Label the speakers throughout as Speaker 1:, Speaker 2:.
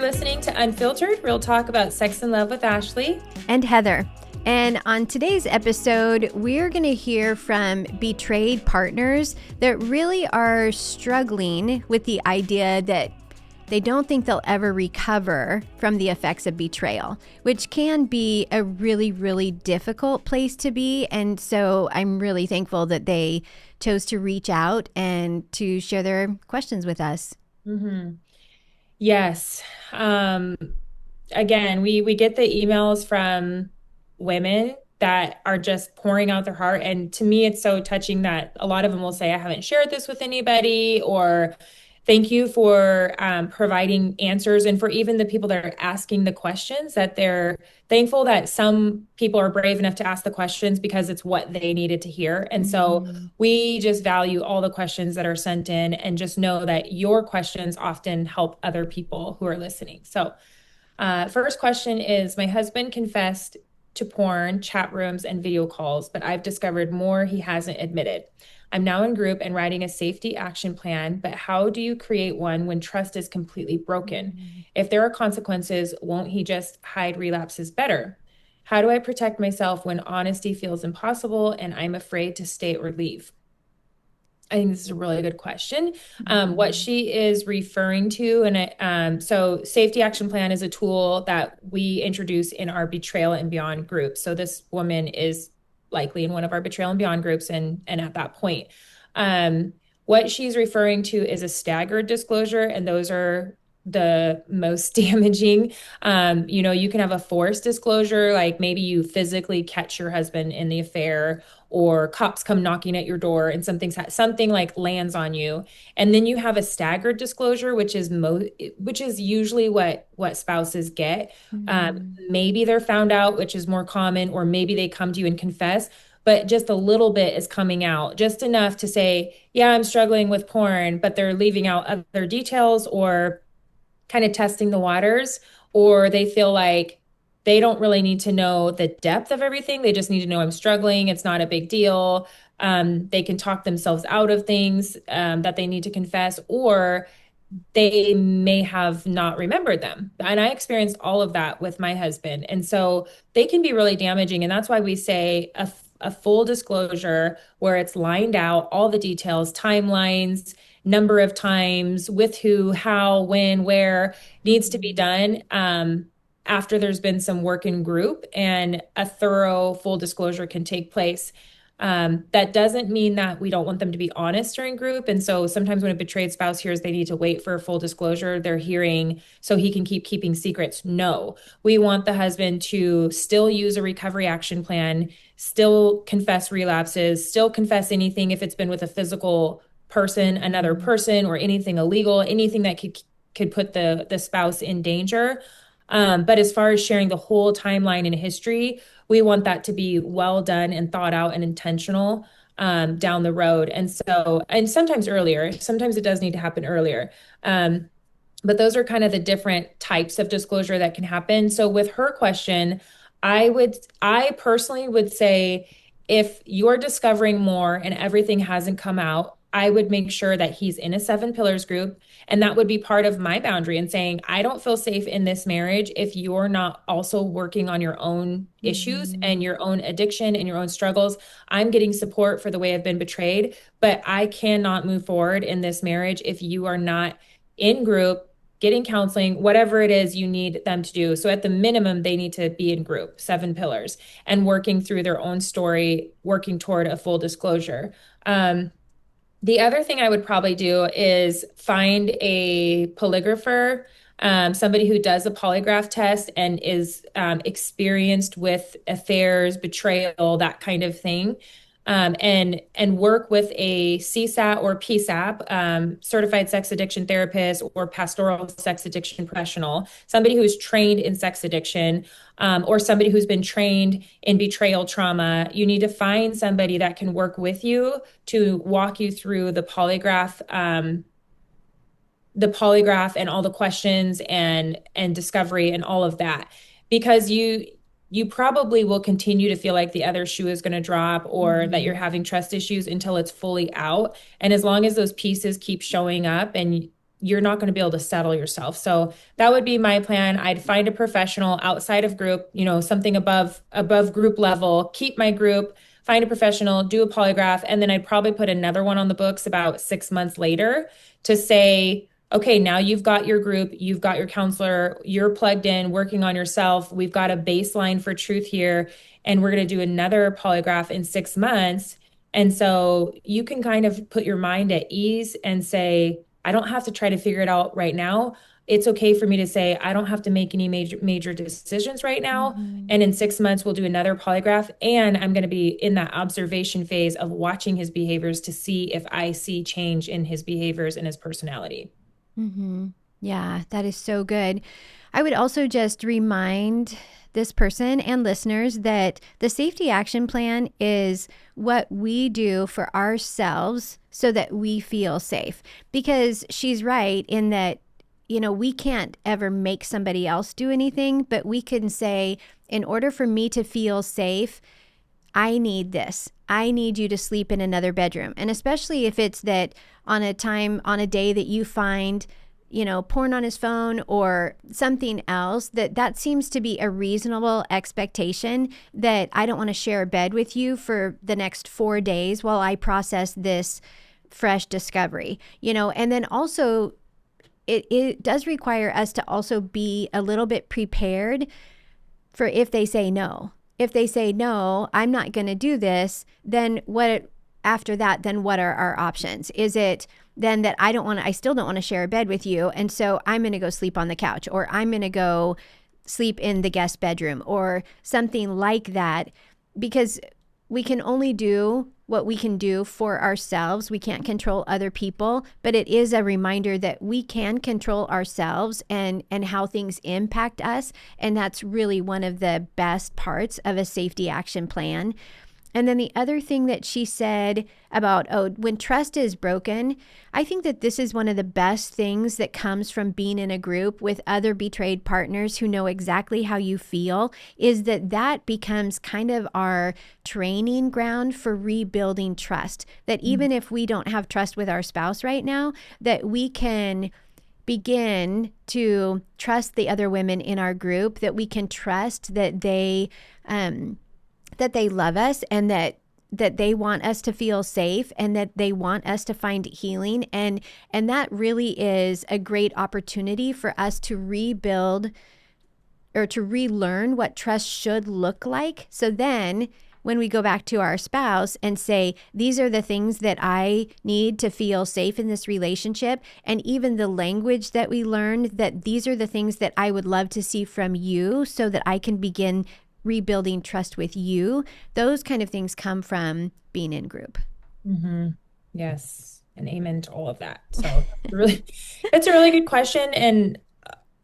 Speaker 1: listening to Unfiltered, real talk about sex and love with Ashley
Speaker 2: and Heather. And on today's episode, we're going to hear from betrayed partners that really are struggling with the idea that they don't think they'll ever recover from the effects of betrayal, which can be a really, really difficult place to be. And so I'm really thankful that they chose to reach out and to share their questions with us.
Speaker 1: Mm-hmm. Yes. Again, we get the emails from women that are just pouring out their heart. And to me, it's so touching that a lot of them will say, I haven't shared this with anybody, or thank you for providing answers. And for even the people that are asking the questions, that they're thankful that some people are brave enough to ask the questions because it's what they needed to hear. And so we just value all the questions that are sent in and just know that your questions often help other people who are listening. So first question is, my husband confessed to porn, chat rooms, and video calls, but I've discovered more he hasn't admitted. I'm now in group and writing a safety action plan, but how do you create one when trust is completely broken? If there are consequences, won't he just hide relapses better? How do I protect myself when honesty feels impossible and I'm afraid to stay or leave? I think this is a really good question. What she is referring to, and so safety action plan is a tool that we introduce in our Betrayal and Beyond group. So this woman is likely in one of our Betrayal and Beyond groups, and at that point, what she's referring to is a staggered disclosure, and those are the most damaging. You can have a forced disclosure, like maybe you physically catch your husband in the affair, or cops come knocking at your door and something like lands on you. And then you have a staggered disclosure, which is usually what spouses get. Maybe they're found out, which is more common, or maybe they come to you and confess, but just a little bit is coming out, just enough to say, yeah, I'm struggling with porn, but they're leaving out other details or kind of testing the waters, or they feel like they don't really need to know the depth of everything. They just need to know I'm struggling. It's not a big deal. They can talk themselves out of things that they need to confess, or they may have not remembered them. And I experienced all of that with my husband. And so they can be really damaging. And that's why we say a full disclosure where it's lined out, all the details, timelines, number of times, with who, how, when, where needs to be done after there's been some work in group, and a thorough full disclosure can take place. That doesn't mean that we don't want them to be honest during group. And so sometimes when a betrayed spouse hears they need to wait for a full disclosure, they're hearing so he can keep keeping secrets. No, we want the husband to still use a recovery action plan, still confess relapses, still confess anything if it's been with a physical person, another person, or anything illegal, anything that could put the spouse in danger. But as far as sharing the whole timeline and history, we want that to be well done and thought out and intentional down the road. And sometimes earlier, sometimes it does need to happen earlier. But those are kind of the different types of disclosure that can happen. So with her question, I personally would say, if you're discovering more and everything hasn't come out, I would make sure that he's in a 7 pillars group. And that would be part of my boundary and saying, I don't feel safe in this marriage if you're not also working on your own issues and your own addiction and your own struggles. I'm getting support for the way I've been betrayed, but I cannot move forward in this marriage if you are not in group, getting counseling, whatever it is you need them to do. So at the minimum, they need to be in group, 7 pillars, and working through their own story, working toward a full disclosure. The other thing I would probably do is find a polygrapher, somebody who does a polygraph test and is experienced with affairs, betrayal, that kind of thing, and work with a CSAT or PSAP, certified sex addiction therapist, or pastoral sex addiction professional, somebody who's trained in sex addiction, or somebody who's been trained in betrayal trauma. You need to find somebody that can work with you to walk you through the polygraph and all the questions and discovery and all of that, because you probably will continue to feel like the other shoe is going to drop, or that you're having trust issues until it's fully out. And as long as those pieces keep showing up and you're not going to be able to settle yourself. So that would be my plan. I'd find a professional outside of group, something above group level, keep my group, find a professional, do a polygraph, and then I'd probably put another one on the books about 6 months later to say, okay, now you've got your group, you've got your counselor, you're plugged in, working on yourself. We've got a baseline for truth here, and we're going to do another polygraph in 6 months. And so you can kind of put your mind at ease and say, I don't have to try to figure it out right now. It's okay for me to say, I don't have to make any major decisions right now.
Speaker 2: Mm-hmm.
Speaker 1: And in 6 months, we'll do another polygraph. And I'm going to be in that observation phase of watching his behaviors to see if I see change in his behaviors and his personality.
Speaker 2: Mm-hmm. Yeah, that is so good. I would also just remind this person and listeners that the safety action plan is what we do for ourselves so that we feel safe. Because she's right in that, we can't ever make somebody else do anything, but we can say, in order for me to feel safe, I need this. I need you to sleep in another bedroom. And especially if it's that on a day that you find, porn on his phone or something else, that seems to be a reasonable expectation, that I don't want to share a bed with you for the next 4 days while I process this fresh discovery, and then also it does require us to also be a little bit prepared for if they say no. If they say, no, I'm not going to do this, then after that, then what are our options? Is it then that I still don't want to share a bed with you, and so I'm going to go sleep on the couch, or I'm going to go sleep in the guest bedroom, or something like that, because we can only do what we can do for ourselves. We can't control other people, but it is a reminder that we can control ourselves and how things impact us. And that's really one of the best parts of a safety action plan. And then the other thing that she said about, when trust is broken, I think that this is one of the best things that comes from being in a group with other betrayed partners who know exactly how you feel, is that becomes kind of our training ground for rebuilding trust. That even if we don't have trust with our spouse right now, that we can begin to trust the other women in our group, that we can trust that they love us, and that they want us to feel safe, and that they want us to find healing. And that really is a great opportunity for us to rebuild or to relearn what trust should look like. So then when we go back to our spouse and say, these are the things that I need to feel safe in this relationship, and even the language that we learned, that these are the things that I would love to see from you so that I can begin rebuilding trust with you. Those kind of things come from being in group.
Speaker 1: Mm-hmm. Yes. And amen to all of that. So it's a really good question. And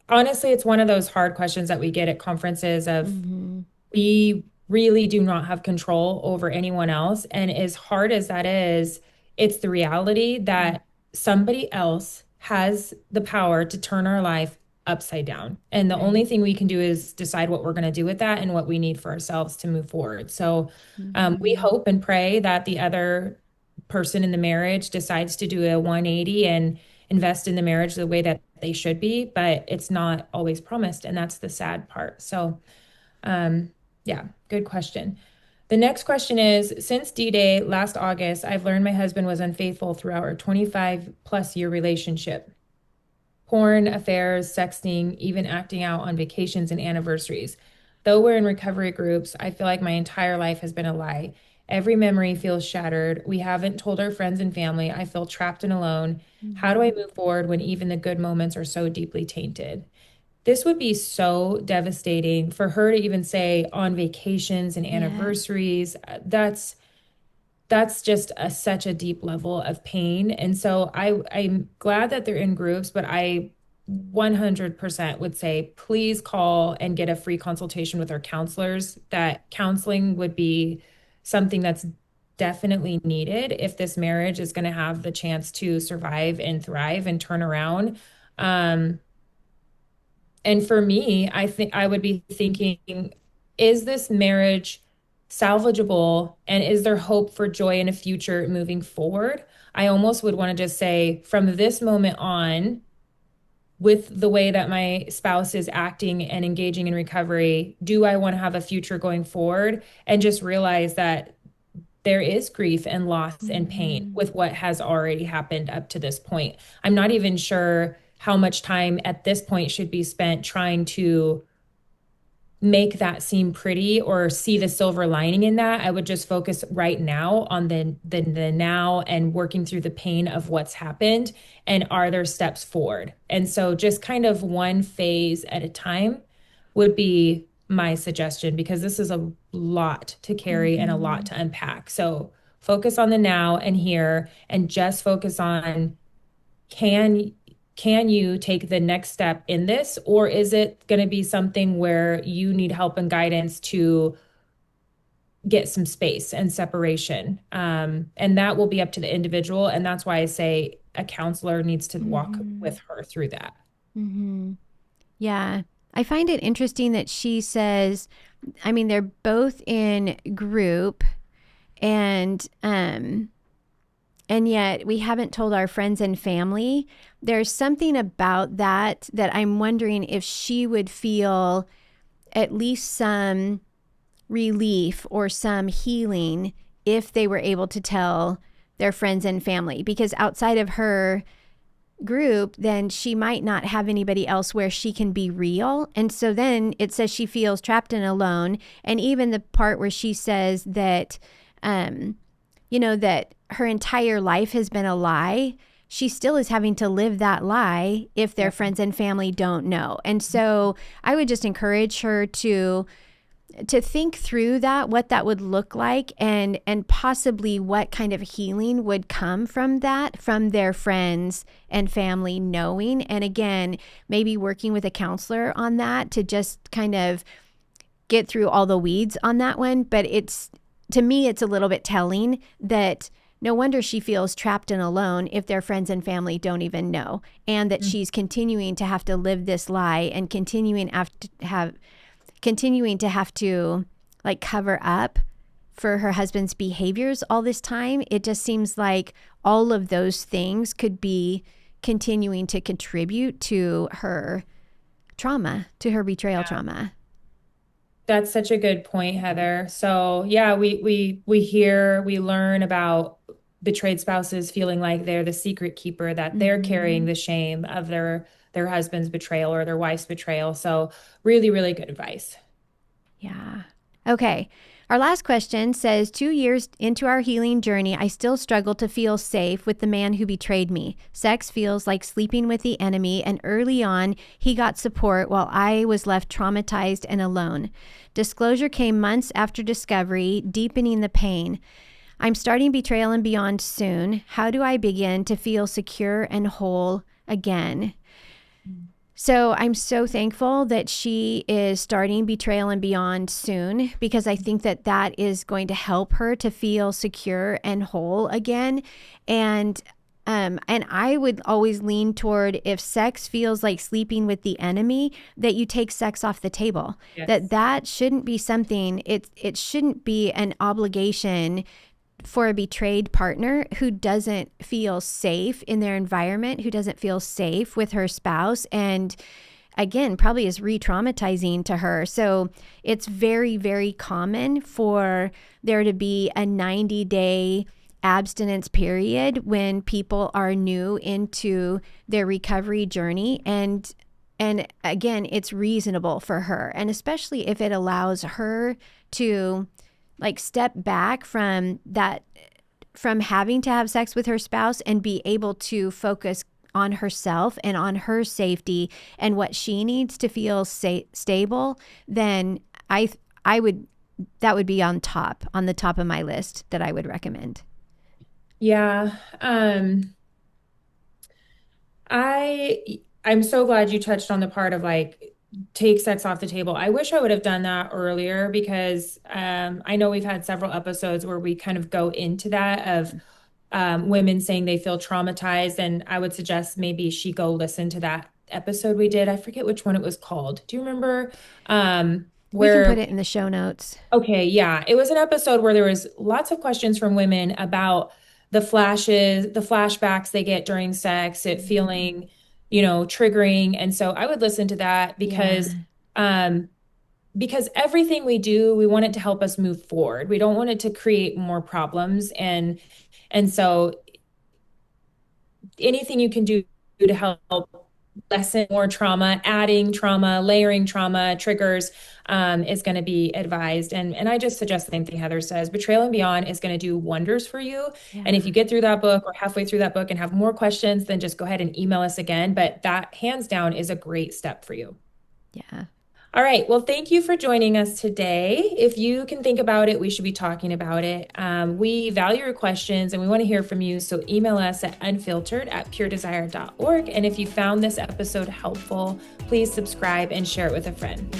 Speaker 1: honestly, it's one of those hard questions that we get at conferences of,
Speaker 2: Mm-hmm.
Speaker 1: we really do not have control over anyone else. And as hard as that is, it's the reality that somebody else has the power to turn our life upside down. And the only
Speaker 2: Right.
Speaker 1: thing we can do is decide what we're going to do with that and what we need for ourselves to move forward. So we
Speaker 2: Mm-hmm.
Speaker 1: hope and pray that the other person in the marriage decides to do a 180 and invest in the marriage the way that they should be, but it's not always promised. And that's the sad part. So, yeah, good question. The next question is, since D-Day last August, I've learned my husband was unfaithful throughout our 25 plus year relationship. Porn, affairs, sexting, even acting out on vacations and anniversaries. Though we're in recovery groups, I feel like my entire life has been a lie. Every memory feels shattered. We haven't told our friends and family. I feel trapped and alone. How do I move forward when even the good moments are so deeply tainted? This would be so devastating for her to even say on vacations and
Speaker 2: Yeah.
Speaker 1: anniversaries. That's just such a deep level of pain. And so I'm glad that they're in groups, but I 100% would say, please call and get a free consultation with our counselors. That counseling would be something that's definitely needed if this marriage is going to have the chance to survive and thrive and turn around. Um, and for me, I think I would be thinking, is this marriage salvageable, and is there hope for joy in a future moving forward? I almost would want to just say, from this moment on, with the way that my spouse is acting and engaging in recovery, do I want to have a future going forward? And just realize that there is grief and loss and pain
Speaker 2: Mm-hmm.
Speaker 1: with what has already happened up to this point. I'm not even sure how much time at this point should be spent trying to make that seem pretty or see the silver lining in that. I would just focus right now on the now and working through the pain of what's happened and are there steps forward. And so just kind of one phase at a time would be my suggestion because this is a lot to carry and a lot
Speaker 2: Mm-hmm.
Speaker 1: to unpack. So focus on the now and here and just focus on can can you take the next step in this, or is it going to be something where you need help and guidance to get some space and separation? And that will be up to the individual. And that's why I say a counselor needs to walk
Speaker 2: Mm-hmm.
Speaker 1: with her through that.
Speaker 2: Mm-hmm. Yeah. I find it interesting that she says, I mean, they're both in group and yet we haven't told our friends and family. There's something about that that I'm wondering if she would feel at least some relief or some healing if they were able to tell their friends and family, because outside of her group, then she might not have anybody else where she can be real. And so then it says she feels trapped and alone. And even the part where she says that, um, that her entire life has been a lie, she still is having to live that lie if their
Speaker 1: Yeah.
Speaker 2: friends and family don't know. And so I would just encourage her to think through that, what that would look like, and possibly what kind of healing would come from that, from their friends and family knowing. And again, maybe working with a counselor on that to just kind of get through all the weeds on that one. But to me, it's a little bit telling that no wonder she feels trapped and alone if their friends and family don't even know, and that she's continuing to have to live this lie and continuing to have to like cover up for her husband's behaviors all this time. It just seems like all of those things could be continuing to contribute to her trauma, to her betrayal trauma.
Speaker 1: That's such a good point, Heather. So yeah, we hear, we learn about betrayed spouses feeling like they're the secret keeper, that they're carrying
Speaker 2: Mm-hmm.
Speaker 1: the shame of their husband's betrayal or their wife's betrayal. So really, really good advice.
Speaker 2: Yeah. Okay. Our last question says 2 years into our healing journey, I still struggle to feel safe with the man who betrayed me. Sex feels like sleeping with the enemy, and early on, he got support while I was left traumatized and alone. Disclosure came months after discovery, deepening the pain. I'm starting Betrayal and Beyond soon. How do I begin to feel secure and whole again? So I'm so thankful that she is starting Betrayal and Beyond soon, because I think that that is going to help her to feel secure and whole again. And I would always lean toward, if sex feels like sleeping with the enemy, that you take sex off the table. That
Speaker 1: Yes.
Speaker 2: that shouldn't be something. It shouldn't be an obligation for a betrayed partner who doesn't feel safe in their environment, who doesn't feel safe with her spouse, and again, probably is re traumatizing to her. So it's very, very common for there to be a 90-day abstinence period when people are new into their recovery journey. And again, it's reasonable for her. And especially if it allows her to like step back from that, from having to have sex with her spouse, and be able to focus on herself and on her safety and what she needs to feel stable, then I would, that would be on the top of my list that I would recommend.
Speaker 1: Yeah. I'm so glad you touched on the part of like take sex off the table. I wish I would have done that earlier because I know we've had several episodes where we kind of go into that of women saying they feel traumatized, and I would suggest maybe she go listen to that episode we did. I forget which one it was called. Do you remember?
Speaker 2: We can
Speaker 1: Where
Speaker 2: put it in the show notes.
Speaker 1: Okay, yeah. It was an episode where there was lots of questions from women about the flashes, the flashbacks they get during sex, it feeling triggering. And so I would listen to that
Speaker 2: Yeah.
Speaker 1: um, because everything we do, we want it to help us move forward. We don't want it to create more problems. And so anything you can do to help lessen more trauma, adding trauma, layering trauma, triggers, is going to be advised. And I just suggest the same thing Heather says. Betrayal and Beyond is going to do wonders for you. And if
Speaker 2: Yeah.
Speaker 1: you get through that book or halfway through that book and have more questions, then just go ahead and email us again. But that hands down is a great step for you.
Speaker 2: Yeah.
Speaker 1: All right. Well, thank you for joining us today. If you can think about it, we should be talking about it. We value your questions and we want to hear from you. So email us at unfiltered@puredesire.org. And if you found this episode helpful, please subscribe and share it with a friend.